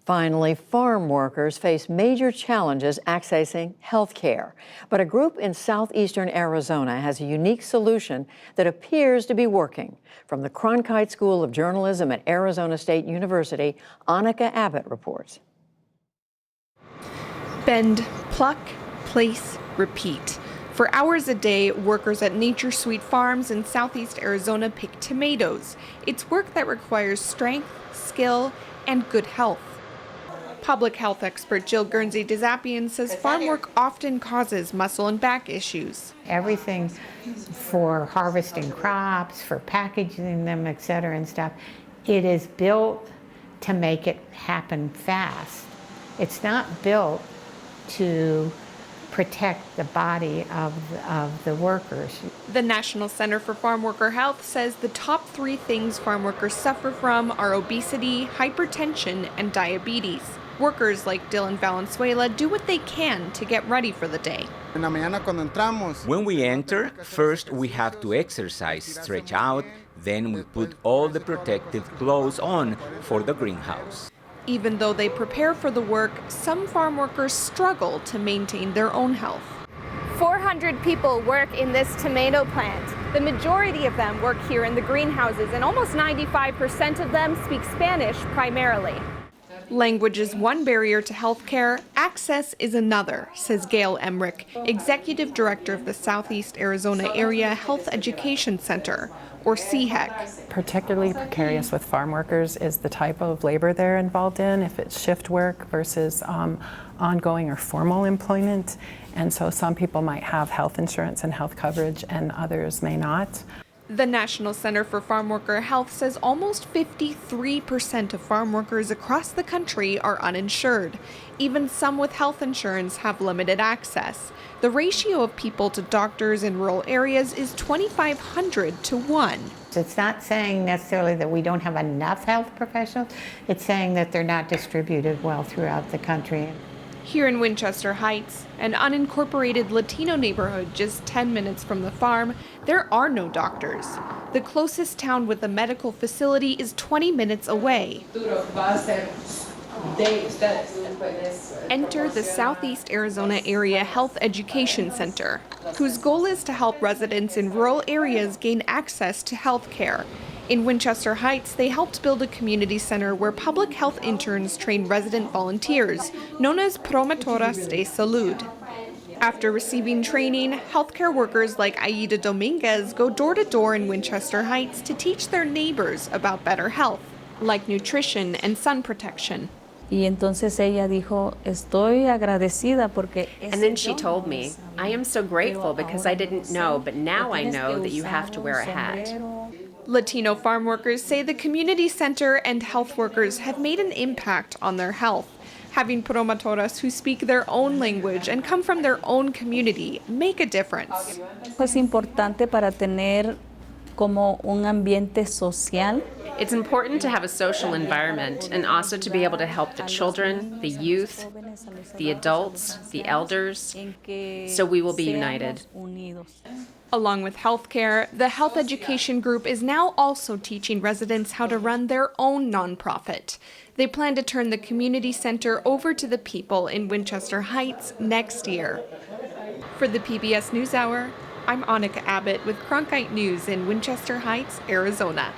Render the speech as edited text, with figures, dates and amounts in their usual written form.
Finally, farm workers face major challenges accessing health care. But a group in southeastern Arizona has a unique solution that appears to be working. From the Cronkite School of Journalism at Arizona State University, Annika Abbott reports. Bend, pluck, place, repeat. For hours a day, workers at Nature Sweet Farms in southeast Arizona pick tomatoes. It's work that requires strength, skill, and good health. Public health expert Jill Guernsey-Desapian says farm work often causes muscle and back issues. Everything for harvesting crops, for packaging them, et cetera and stuff, it is built to make it happen fast. It's not built to protect the body of the workers. The National Center for Farm Worker Health says the top 3 things farm workers suffer from are obesity, hypertension, and diabetes. Workers like Dylan Valenzuela do what they can to get ready for the day. When we enter, first we have to exercise, stretch out, then we put all the protective clothes on for the greenhouse. Even though they prepare for the work, some farm workers struggle to maintain their own health. 400 people work in this tomato plant. The majority of them work here in the greenhouses, and almost 95% of them speak Spanish primarily. Language is one barrier to health care, access is another, says Gail Emmerich, Executive Director of the Southeast Arizona Area Health Education Center, or CHEC. Particularly precarious with farm workers is the type of labor they're involved in, if it's shift work versus ongoing or formal employment. And so some people might have health insurance and health coverage and others may not. The National Center for Farm Worker Health says almost 53% of farm workers across the country are uninsured. Even some with health insurance have limited access. The ratio of people to doctors in rural areas is 2,500 to 1. It's not saying necessarily that we don't have enough health professionals. It's saying that they're not distributed well throughout the country. Here in Winchester Heights, an unincorporated Latino neighborhood just 10 minutes from the farm, there are no doctors. The closest town with a medical facility is 20 minutes away. Enter the Southeast Arizona Area Health Education Center, whose goal is to help residents in rural areas gain access to health care. In Winchester Heights, they helped build a community center where public health interns train resident volunteers, known as promotoras de salud. After receiving training, healthcare workers like Aida Dominguez go door to door in Winchester Heights to teach their neighbors about better health, like nutrition and sun protection. And then she told me, I am so grateful because I didn't know, but now I know that you have to wear a hat. Latino farm workers say the community center and health workers have made an impact on their health. Having promotoras who speak their own language and come from their own community make a difference. Es importante para tener como un ambiente social. It's important to have a social environment and also to be able to help the children, the youth, the adults, the elders, so we will be united. Along with healthcare, the health education group is now also teaching residents how to run their own nonprofit. They plan to turn the community center over to the people in Winchester Heights next year. For the PBS NewsHour, I'm Annika Abbott with Cronkite News in Winchester Heights, Arizona.